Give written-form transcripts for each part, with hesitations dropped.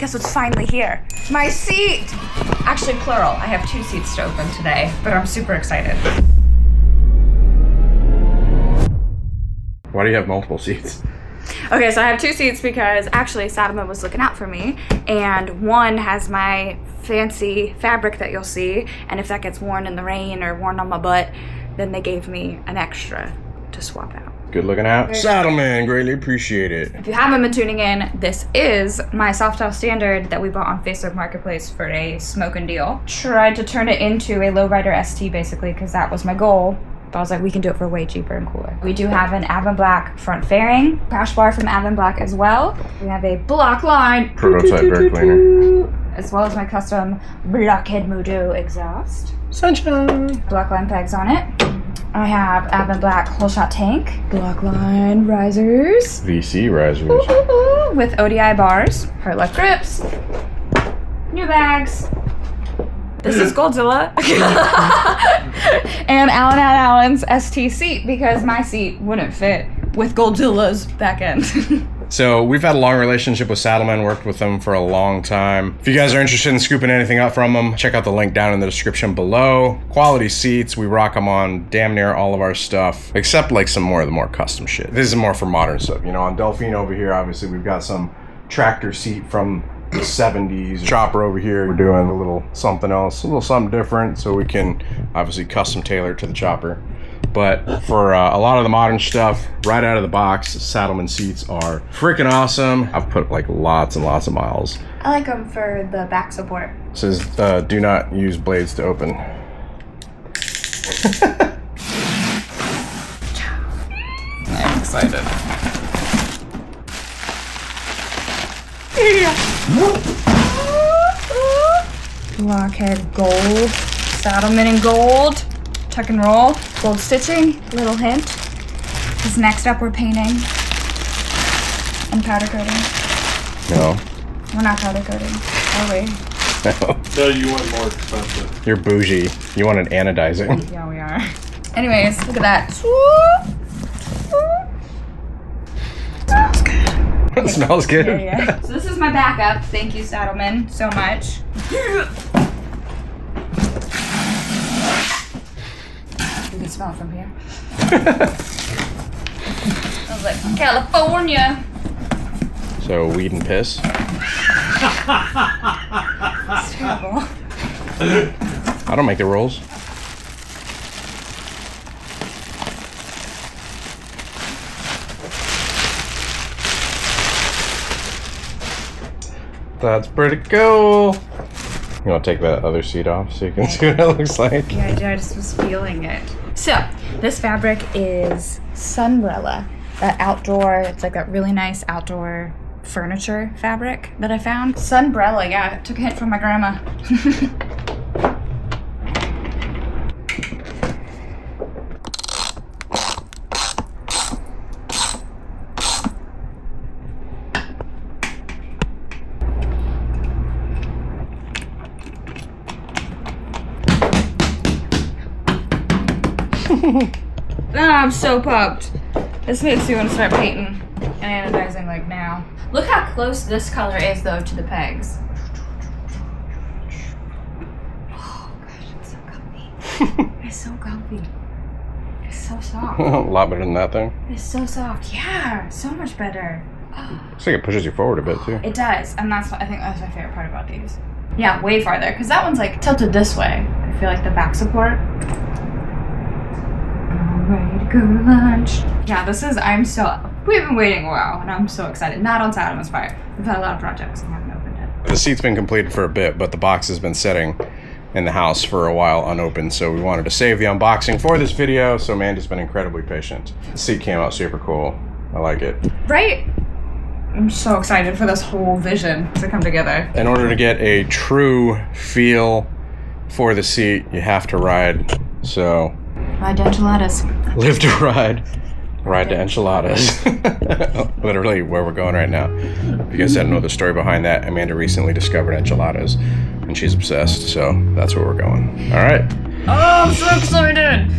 guess what's finally here? My seat! Actually, plural. I have 2 seats to open today, but I'm super excited. Why do you have multiple seats? Okay, so I have 2 seats because actually Saddleman was looking out for me, and one has my fancy fabric that you'll see, and if that gets worn in the rain or worn on my butt, then they gave me an extra to swap out. Good looking out. Saddleman, greatly appreciate it. If you haven't been tuning in, this is my Softail Standard that we bought on Facebook Marketplace for a smoking deal. Tried to turn it into a lowrider ST basically because that was my goal. But I was like, we can do it for way cheaper and cooler. We do have an Avon Black front fairing, crash bar from Avon Black as well. We have a block line Prototype air cleaner. As well as my custom Blockhead Moto exhaust. Sunshine. Block line pegs on it. I have Avon Black whole shot tank. Block line risers. VC risers. With ODI bars. Hurt left grips. New bags. This is Godzilla. And Alan had Alan's ST seat because my seat wouldn't fit with Godzilla's back end. So we've had a long relationship with Saddleman, worked with them for a long time. If you guys are interested in scooping anything up from them, check out the link down in the description below. Quality seats, we rock them on damn near all of our stuff, except like some more of the more custom shit. This is more for modern stuff. You know, on Delphine over here, obviously we've got some tractor seat from the 70s. Chopper over here, we're doing a little something else, a little something different, so we can obviously custom tailor it to the chopper. But for a lot of the modern stuff, right out of the box, Saddleman seats are freaking awesome. I've put like lots and lots of miles. I like them for the back support. It says, do not use blades to open. I'm excited. Blockhead gold, Saddleman in gold, tuck and roll, gold stitching, little hint. Because next up we're painting and powder coating. No. We're not powder coating, are we? No. No, you want more expensive. You're bougie. You want an anodizing. Yeah, we are. Anyways, look at that. Smells good. It smells good. Yeah. So this is my backup. Thank you, Saddleman, so much. You can smell it from here. Smells like California. So weed and piss. It's terrible. I don't make the rules. That's pretty cool. You want to take that other seat off so you can see what it looks like? Yeah, I do. I just was feeling it. So, this fabric is Sunbrella. That outdoor, it's like that really nice outdoor furniture fabric that I found. Sunbrella, yeah. I took a hint from my grandma. I'm so pumped. This makes me want to start painting and anodizing like now. Look how close this color is though to the pegs. Oh gosh, it's so comfy. It's so comfy. It's so soft. A lot better than that thing. It's so soft. Yeah, so much better. Looks like it pushes you forward a bit too. It does, and I think that's my favorite part about these. Yeah, way farther, because that one's like tilted this way. I feel like the back support. Ready to go to lunch. Yeah, we've been waiting a while, and I'm so excited. Not on Saddleman's part. We've had a lot of projects and haven't opened it. The seat's been completed for a bit, but the box has been sitting in the house for a while unopened, so we wanted to save the unboxing for this video, so Amanda's been incredibly patient. The seat came out super cool. I like it. Right? I'm so excited for this whole vision to come together. In order to get a true feel for the seat, you have to ride, so... Ride to enchiladas. Live to ride. Ride to enchiladas. Literally where we're going right now. If you guys didn't know the story behind that, Amanda recently discovered enchiladas and she's obsessed, so that's where we're going. All right. Oh, I'm so excited.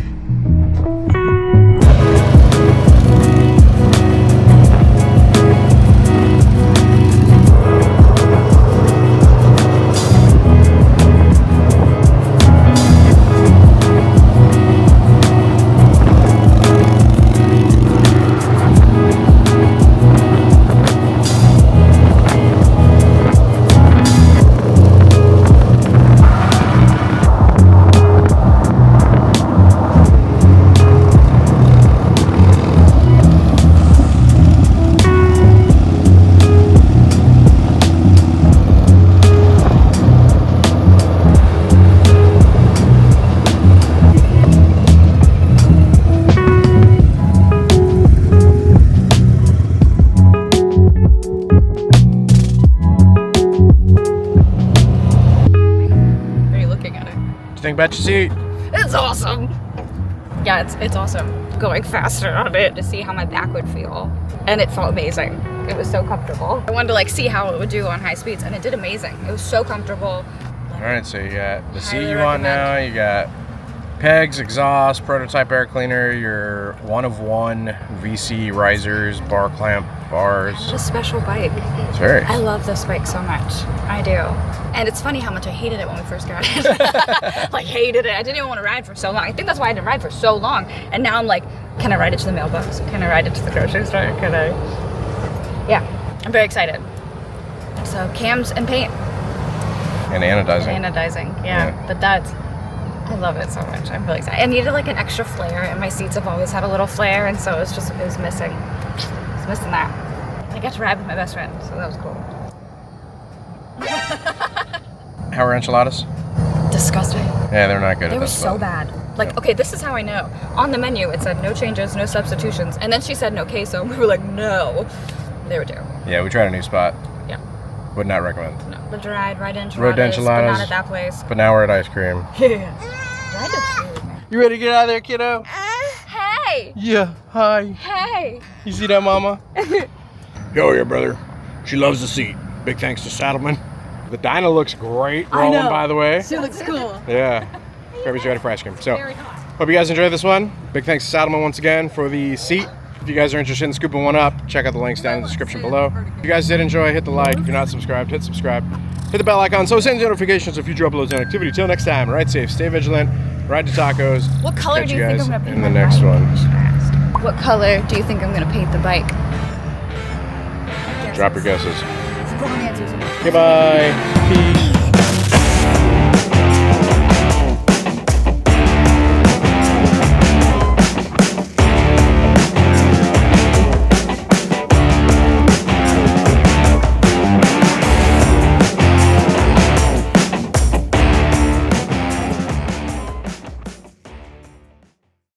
you think about your seat? It's awesome. Yeah, it's awesome. Going faster on it to see how my back would feel. And it felt amazing. It was so comfortable. I wanted to like see how it would do on high speeds, and it did amazing. It was so comfortable. All right, so you got the seat Highly you want now. recommend. You got pegs, exhaust, prototype air cleaner, your one-of-one VC risers, bar clamp bars. It's a special bike. It's very. I love this bike so much. I do. And it's funny how much I hated it when we first got it. Like, hated it. I didn't even want to ride for so long. I think that's why I didn't ride for so long. And now I'm like, can I ride it to the mailbox? Can I ride it to the grocery store? Can I? Yeah, I'm very excited. So cams and paint. And anodizing. Anodizing, yeah. But I love it so much. I'm really excited. I needed like an extra flare, and my seats have always had a little flare, and so it was missing. It's missing that. I got to ride with my best friend, so that was cool. How are enchiladas? Disgusting. Yeah, they're not good. They at were this so spot. bad. Like, okay, this is how I know. On the menu, it said no changes, no substitutions, and then she said no queso, and we were like, no. They were terrible. Yeah, we tried a new spot. Yeah. Would not recommend. No. Lived ride enchiladas, Rode but enchiladas. not at that place. But now we're at ice cream. Yeah. Ride is food. You ready to get out of there, kiddo? Hey! Yeah. Hi. Hey! You see that, mama? Yo, your brother. She loves the seat. Big thanks to Saddleman. The Dyna looks great rolling, by the way. She looks cool. Yeah. Kirby's ready for ice cream. So, Very hot. hope you guys enjoyed this one. Big thanks to Saddleman once again for the seat. If you guys are interested in scooping one up, check out the links down in the description below. If you guys did enjoy, hit the like. If you're not subscribed, hit subscribe. Hit the bell icon so send notifications of future uploads and activity. Till next time, ride safe, stay vigilant, ride to tacos. What color Catch do you think guys I'm gonna paint in the my next bike? one. I should ask. What color do you think I'm gonna paint the bike? Drop your guesses. Wrong answers. Goodbye. Peace.